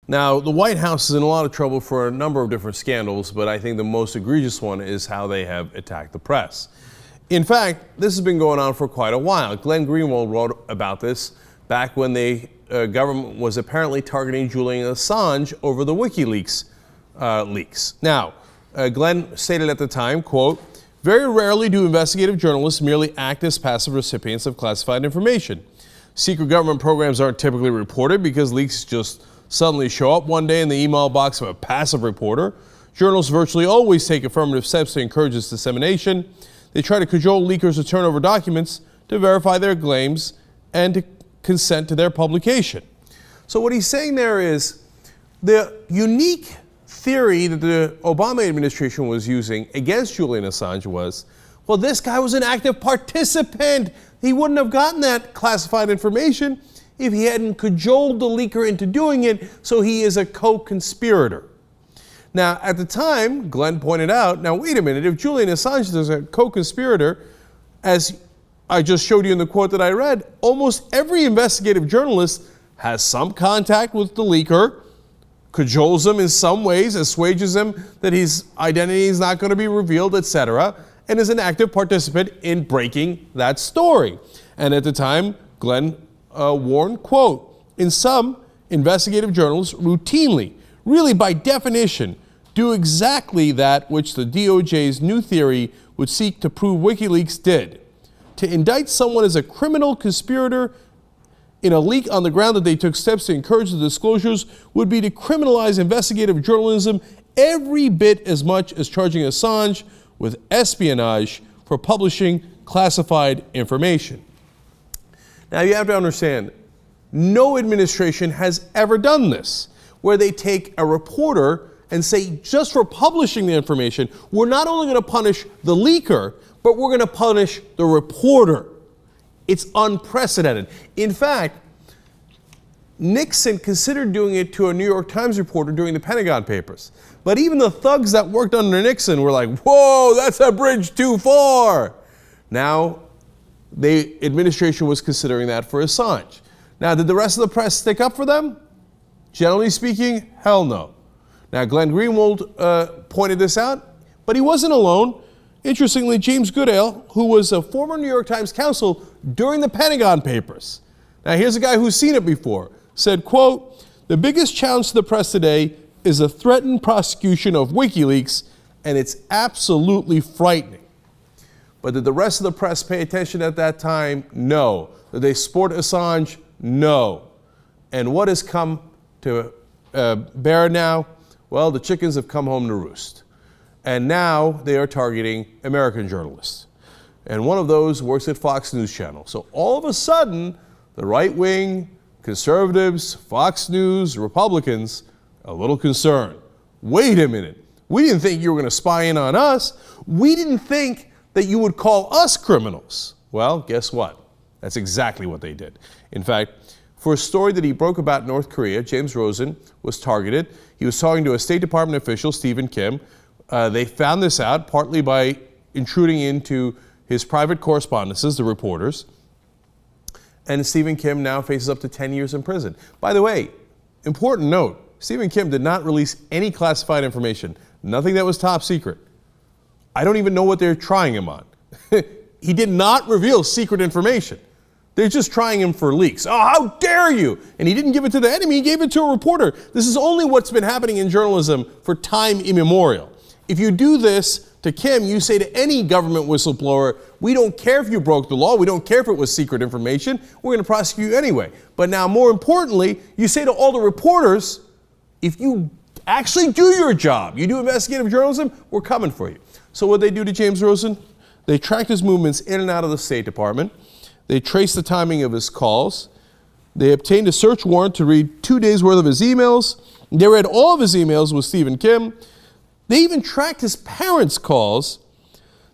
Now, the White House is in a lot of trouble for a number of different scandals, but I think the most egregious one is how they have attacked the press. In fact, this has been going on for quite a while. Glenn Greenwald wrote about this back when the government was apparently targeting Julian Assange over the Wikileaks leaks. Now, Glenn stated at the time, quote, "Very rarely do investigative journalists merely act as passive recipients of classified information. Secret government programs aren't typically reported because leaks just suddenly show up one day in the email box of a passive reporter. Journalists virtually always take affirmative steps to encourage its dissemination. They try to cajole leakers to turn over documents to verify their claims and to consent to their publication." So what he's saying there is the unique theory that the Obama administration was using against Julian Assange was, well, this guy was an active participant. He wouldn't have gotten that classified information if he hadn't cajoled the leaker into doing it, so he is a co-conspirator. Now, at the time, Glenn pointed out, now wait a minute, if Julian Assange is a co-conspirator, as I just showed you in the quote that I read, almost every investigative journalist has some contact with the leaker, cajoles him in some ways, assuages him that his identity is not going to be revealed, etc., and is an active participant in breaking that story. And at the time, Glenn warned, quote, "In some, investigative journalists routinely, really by definition, do exactly that which the DOJ's new theory would seek to prove WikiLeaks did. To indict someone as a criminal conspirator in a leak on the ground that they took steps to encourage the disclosures would be to criminalize investigative journalism every bit as much as charging Assange with espionage for publishing classified information." Now you have to understand, no administration has ever done this, where they take a reporter and say, just for publishing the information, we're not only going to punish the leaker, but we're going to punish the reporter. It's unprecedented. In fact, Nixon considered doing it to a New York Times reporter during the Pentagon Papers. But even the thugs that worked under Nixon were like, whoa, that's a bridge too far. Now, the administration was considering that for Assange. Now, did the rest of the press stick up for them? Generally speaking, hell no. Now, Glenn Greenwald pointed this out, but he wasn't alone. Interestingly, James Goodale, who was a former New York Times counsel during the Pentagon Papers. Now, here's a guy who's seen it before. Said, quote, "The biggest challenge to the press today is a threatened prosecution of WikiLeaks, and it's absolutely frightening." But did the rest of the press pay attention at that time? No. Did they support Assange? No. And what has come to bear now? Well, the chickens have come home to roost. And now they are targeting American journalists. And one of those works at Fox News Channel. So all of a sudden, the right wing, conservatives, Fox News, Republicans, a little concerned. Wait a minute. We didn't think you were going to spy in on us. We didn't think that you would call us criminals. Well, guess what? That's exactly what they did. In fact, for a story that he broke about North Korea, James Rosen was targeted. He was talking to a State Department official, Stephen Kim. They found this out partly by intruding into his private correspondences, the reporters. And Stephen Kim now faces up to 10 years in prison. By the way, important note, Stephen Kim did not release any classified information, nothing that was top secret. I don't even know what they're trying him on. He did not reveal secret information. They're just trying him for leaks. Oh, how dare you! And he didn't give it to the enemy, he gave it to a reporter. This is only what's been happening in journalism for time immemorial. If you do this to Kim, you say to any government whistleblower, we don't care if you broke the law, we don't care if it was secret information, we're going to prosecute you anyway. But now, more importantly, you say to all the reporters, if you actually do your job, you do investigative journalism, we're coming for you. So what they do to James Rosen? They tracked his movements in and out of the State Department. They traced the timing of his calls. They obtained a search warrant to read 2 days' worth of his emails. They read all of his emails with Stephen Kim. They even tracked his parents' calls.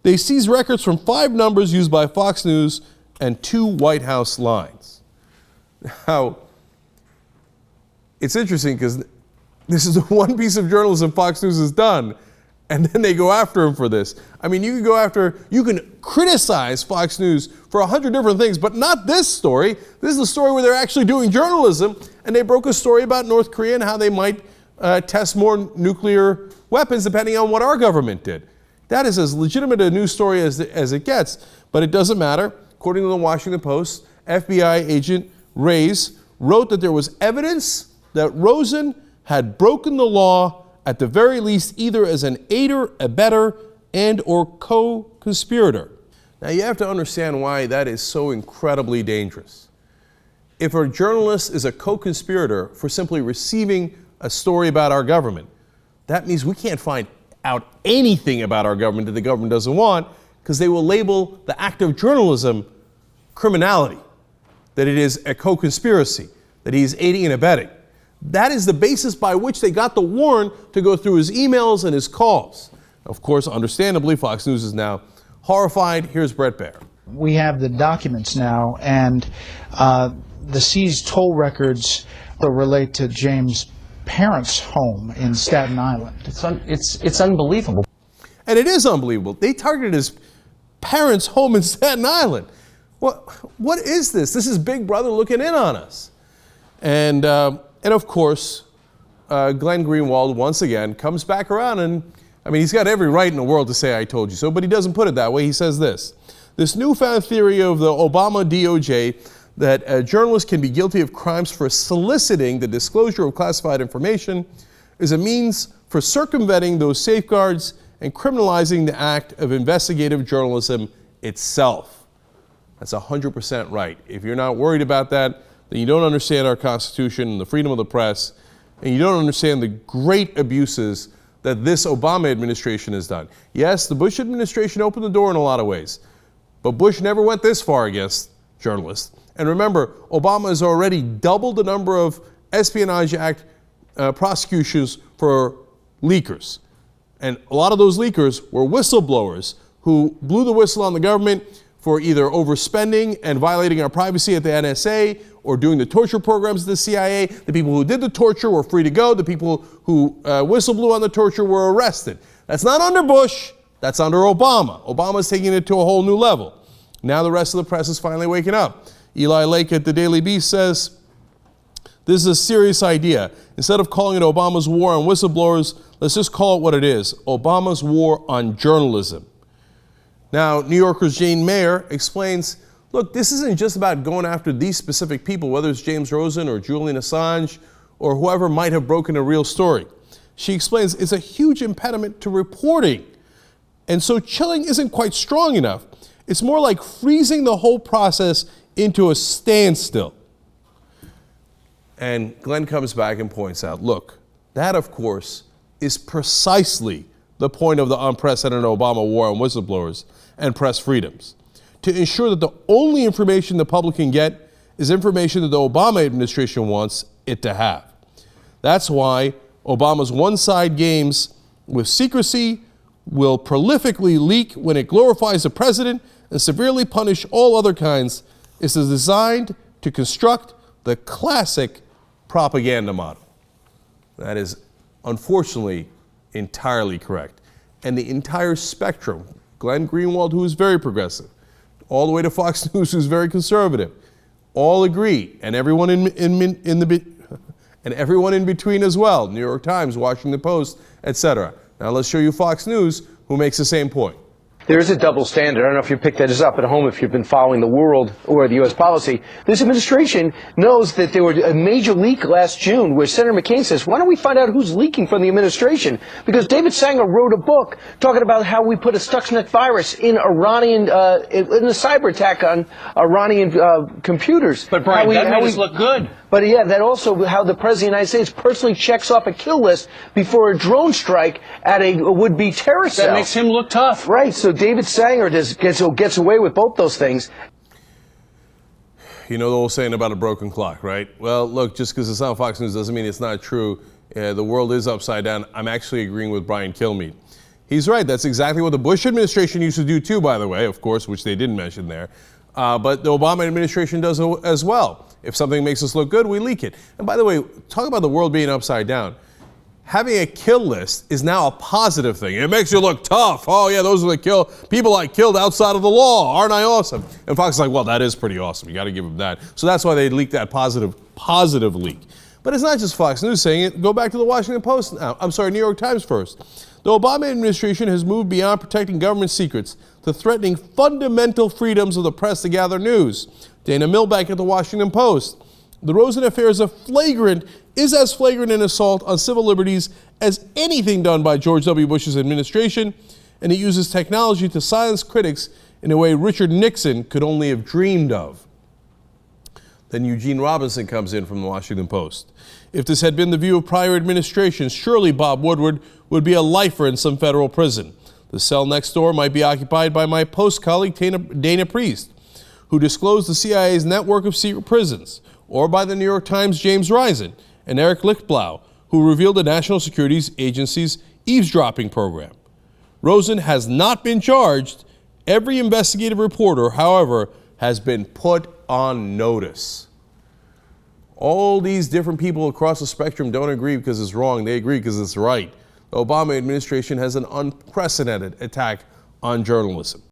They seized records from 5 numbers used by Fox News and 2 White House lines. Now, it's interesting because this is the one piece of journalism Fox News has done, and then they go after him for this. I mean, you can criticize Fox News for 100 different things, but not this story. This is the story where they're actually doing journalism, and they broke a story about North Korea and how they might test more nuclear weapons depending on what our government did. That is as legitimate a news story as it gets, but it doesn't matter. According to the Washington Post, FBI agent Reyes wrote that there was evidence that Rosen had broken the law, at the very least, either as an aider, abettor, and or co-conspirator. Now you have to understand why that is so incredibly dangerous. If a journalist is a co-conspirator for simply receiving a story about our government, that means we can't find out anything about our government that the government doesn't want, because they will label the act of journalism criminality, that it is a co-conspiracy, that he's aiding and abetting. That is the basis by which they got the warrant to go through his emails and his calls. Of course, understandably, Fox News is now horrified. Here's Brett Baer. We have the documents now, and the seized toll records relate to James' parents' home in Staten Island. It's unbelievable. And it is unbelievable. They targeted his parents' home in Staten Island. What is this? This is Big Brother looking in on us. And of course, Glenn Greenwald once again comes back around, and I mean, he's got every right in the world to say I told you so, but he doesn't put it that way. He says this newfound theory of the Obama DOJ that a journalist can be guilty of crimes for soliciting the disclosure of classified information is a means for circumventing those safeguards and criminalizing the act of investigative journalism itself. That's 100% right. If you're not worried about that, then you don't understand our Constitution and the freedom of the press, and you don't understand the great abuses that this Obama administration has done. Yes, the Bush administration opened the door in a lot of ways, but Bush never went this far against journalists. And remember, Obama has already doubled the number of Espionage Act prosecutions for leakers. And a lot of those leakers were whistleblowers who blew the whistle on the government for either overspending and violating our privacy at the NSA or doing the torture programs at the CIA. The people who did the torture were free to go. The people who whistle blew on the torture were arrested. That's not under Bush. That's under Obama. Obama's taking it to a whole new level. Now the rest of the press is finally waking up. Eli Lake at the Daily Beast says, this is a serious idea. Instead of calling it Obama's war on whistleblowers, let's just call it what it is, Obama's war on journalism. Now, New Yorker's Jane Mayer explains, look, this isn't just about going after these specific people, whether it's James Rosen or Julian Assange or whoever might have broken a real story. She explains it's a huge impediment to reporting. And so chilling isn't quite strong enough. It's more like freezing the whole process into a standstill. And Glenn comes back and points out, look, that of course is precisely the point of the unprecedented Obama war on whistleblowers and press freedoms, to ensure that the only information the public can get is information that the Obama administration wants it to have. That's why Obama's one-side games with secrecy will prolifically leak when it glorifies the president and severely punish all other kinds. Is designed to construct the classic propaganda model. That is unfortunately entirely correct. And the entire spectrum, Glenn Greenwald, who is very progressive, all the way to Fox News, who's very conservative, all agree, and everyone and everyone in between as well, New York Times, Washington Post, etc. Now let's show you Fox News, who makes the same point. There is a double standard. I don't know if you picked that up at home, if you've been following the world or the U.S. policy. This administration knows that there was a major leak last June where Senator McCain says, why don't we find out who's leaking from the administration? Because David Sanger wrote a book talking about how we put a Stuxnet virus in Iranian, in a cyber attack on Iranian computers. But Brian, that made us look good. But yeah, that also how the President of the United States personally checks off a kill list before a drone strike at a would-be terrorist cell. That makes him look tough. Right, so David Sanger gets away with both those things. You know the old saying about a broken clock, right? Well, look, just because it's on Fox News doesn't mean it's not true. The world is upside down. I'm actually agreeing with Brian Kilmeade. He's right. That's exactly what the Bush administration used to do too, by the way, of course, which they didn't mention there. But the Obama administration does as well. If something makes us look good, we leak it. And by the way, talk about the world being upside down. having a kill list is now a positive thing. It makes you look tough. Oh yeah, those are the people I killed outside of the law. Aren't I awesome? And Fox is like, well, that is pretty awesome. You got to give them that. So that's why they leaked that positive leak. But it's not just Fox News saying it. Go back to the Washington Post now. I'm sorry, New York Times first. The Obama administration has moved beyond protecting government secrets to threatening fundamental freedoms of the press to gather news. Dana Milbank at the Washington Post. The Rosen affair is as flagrant an assault on civil liberties as anything done by George W. Bush's administration, and it uses technology to silence critics in a way Richard Nixon could only have dreamed of. Then Eugene Robinson comes in from the Washington Post. If this had been the view of prior administrations, surely Bob Woodward would be a lifer in some federal prison. The cell next door might be occupied by my Post colleague Dana Priest, who disclosed the CIA's network of secret prisons, or by the New York Times' James Risen and Eric Lichtblau, who revealed the National Security Agency's eavesdropping program. Rosen has not been charged. Every investigative reporter, however, has been put on notice. All these different people across the spectrum don't agree because it's wrong. They agree because it's right. The Obama administration has an unprecedented attack on journalism.